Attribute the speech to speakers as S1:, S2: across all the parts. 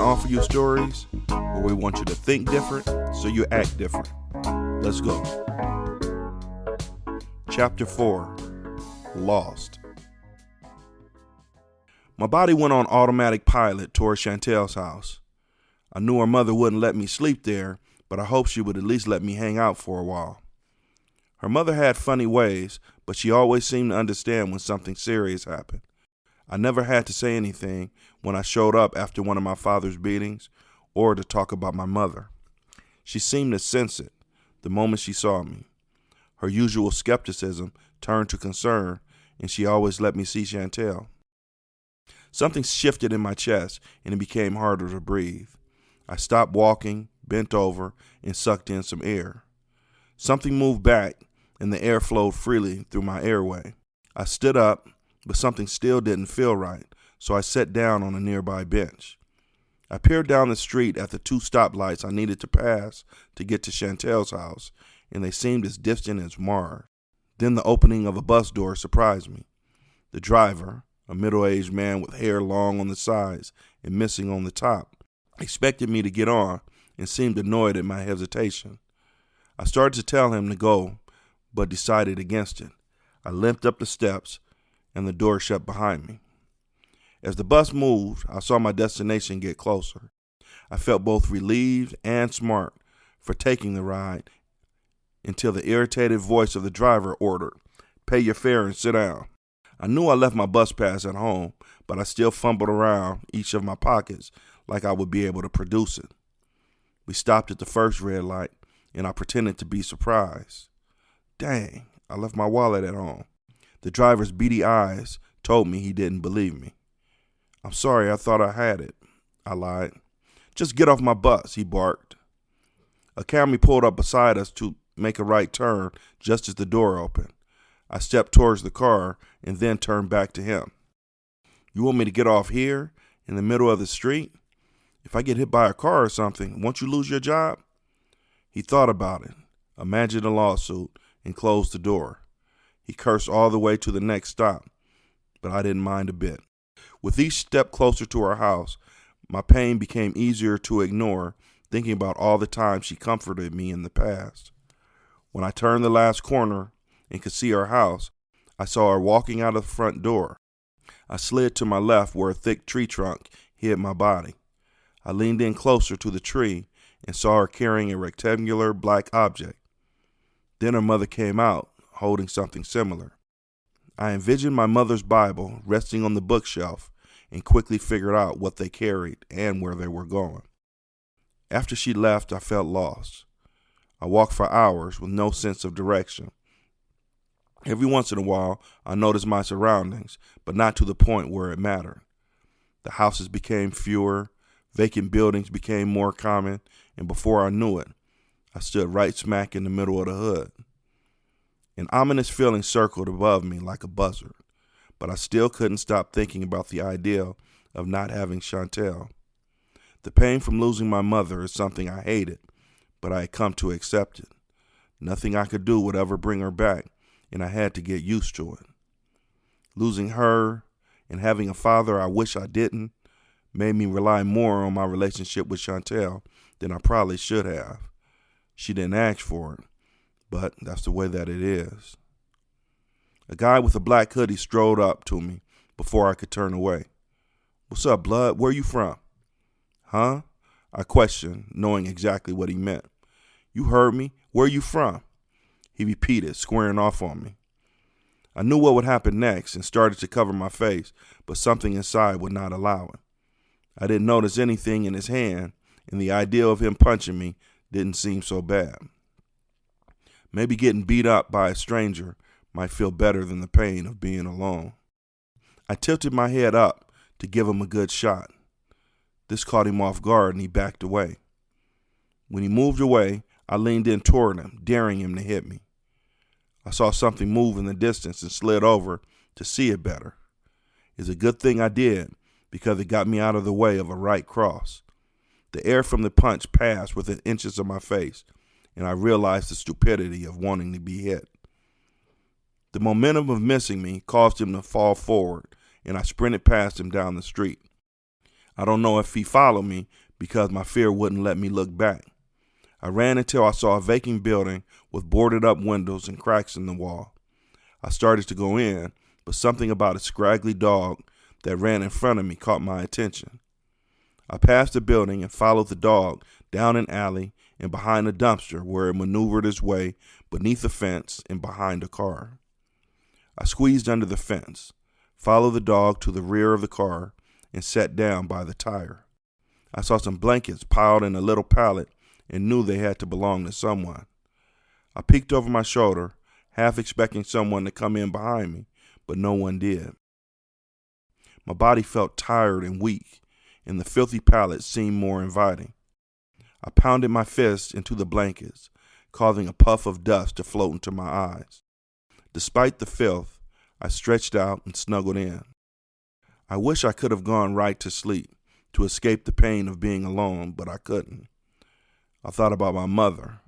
S1: offer you stories where we want you to think different so you act different. Let's go. Chapter 4, Lost. My body went on automatic pilot toward Chantel's house. I knew her mother wouldn't let me sleep there, but I hoped she would at least let me hang out for a while. Her mother had funny ways, but she always seemed to understand when something serious happened. I never had to say anything when I showed up after one of my father's beatings or to talk about my mother. She seemed to sense it the moment she saw me. Her usual skepticism turned to concern, and she always let me see Chantel. Something shifted in my chest, and it became harder to breathe. I stopped walking, bent over, and sucked in some air. Something moved back, and the air flowed freely through my airway. I stood up, but something still didn't feel right, so I sat down on a nearby bench. I peered down the street at the 2 stoplights I needed to pass to get to Chantel's house, and they seemed as distant as Mars. Then the opening of a bus door surprised me. The driver, a middle-aged man with hair long on the sides and missing on the top, expected me to get on and seemed annoyed at my hesitation. I started to tell him to go, but decided against it. I limped up the steps, and the door shut behind me. As the bus moved, I saw my destination get closer. I felt both relieved and smart for taking the ride until the irritated voice of the driver ordered, "Pay your fare and sit down." I knew I left my bus pass at home, but I still fumbled around each of my pockets like I would be able to produce it. We stopped at the first red light, and I pretended to be surprised. Dang, I left my wallet at home. The driver's beady eyes told me he didn't believe me. "I'm sorry, I thought I had it," I lied. "Just get off my bus," he barked. A Camry pulled up beside us to make a right turn just as the door opened. I stepped towards the car and then turned back to him. "You want me to get off here, in the middle of the street? If I get hit by a car or something, won't you lose your job?" He thought about it, imagined a lawsuit, and closed the door. He cursed all the way to the next stop, but I didn't mind a bit. With each step closer to our house, my pain became easier to ignore, thinking about all the times she comforted me in the past. When I turned the last corner and could see our house, I saw her walking out of the front door. I slid to my left where a thick tree trunk hid my body. I leaned in closer to the tree and saw her carrying a rectangular black object. Then her mother came out, holding something similar. I envisioned my mother's Bible resting on the bookshelf and quickly figured out what they carried and where they were going. After she left, I felt lost. I walked for hours with no sense of direction. Every once in a while, I noticed my surroundings, but not to the point where it mattered. The houses became fewer, vacant buildings became more common, and before I knew it, I stood right smack in the middle of the hood. An ominous feeling circled above me like a buzzard, but I still couldn't stop thinking about the idea of not having Chantel. The pain from losing my mother is something I hated, but I had come to accept it. Nothing I could do would ever bring her back, and I had to get used to it. Losing her and having a father I wish I didn't made me rely more on my relationship with Chantel than I probably should have. She didn't ask for it, but that's the way that it is. A guy with a black hoodie strode up to me before I could turn away. "What's up, blood? Where you from?" "Huh?" I questioned, knowing exactly what he meant. "You heard me. Where you from?" He repeated, squaring off on me. I knew what would happen next and started to cover my face, but something inside would not allow it. I didn't notice anything in his hand, and the idea of him punching me didn't seem so bad. Maybe getting beat up by a stranger might feel better than the pain of being alone. I tilted my head up to give him a good shot. This caught him off guard and he backed away. When he moved away, I leaned in toward him, daring him to hit me. I saw something move in the distance and slid over to see it better. It's a good thing I did because it got me out of the way of a right cross. The air from the punch passed within inches of my face, and I realized the stupidity of wanting to be hit. The momentum of missing me caused him to fall forward, and I sprinted past him down the street. I don't know if he followed me because my fear wouldn't let me look back. I ran until I saw a vacant building with boarded up windows and cracks in the wall. I started to go in, but something about a scraggly dog that ran in front of me caught my attention. I passed the building and followed the dog down an alley and behind a dumpster where it maneuvered its way beneath a fence and behind a car. I squeezed under the fence, followed the dog to the rear of the car, and sat down by the tire. I saw some blankets piled in a little pallet and knew they had to belong to someone. I peeked over my shoulder, half expecting someone to come in behind me, but no one did. My body felt tired and weak, and the filthy pallet seemed more inviting. I pounded my fists into the blankets, causing a puff of dust to float into my eyes. Despite the filth, I stretched out and snuggled in. I wish I could have gone right to sleep to escape the pain of being alone, but I couldn't. I thought about my mother,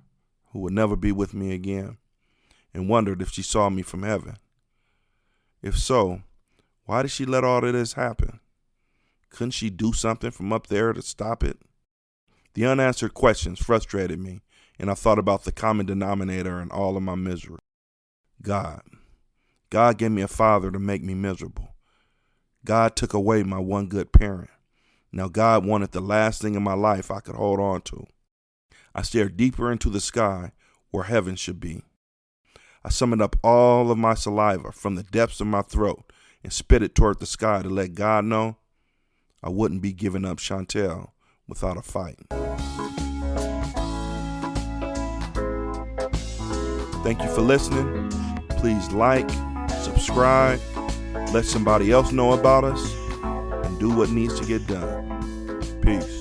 S1: who would never be with me again, and wondered if she saw me from heaven. If so, why did she let all of this happen? Couldn't she do something from up there to stop it? The unanswered questions frustrated me, and I thought about the common denominator in all of my misery. God. God gave me a father to make me miserable. God took away my one good parent. Now God wanted the last thing in my life I could hold on to. I stared deeper into the sky where heaven should be. I summoned up all of my saliva from the depths of my throat and spit it toward the sky to let God know I wouldn't be giving up Chantel without a fight. Thank you for listening. Please like, subscribe, let somebody else know about us, and do what needs to get done. Peace.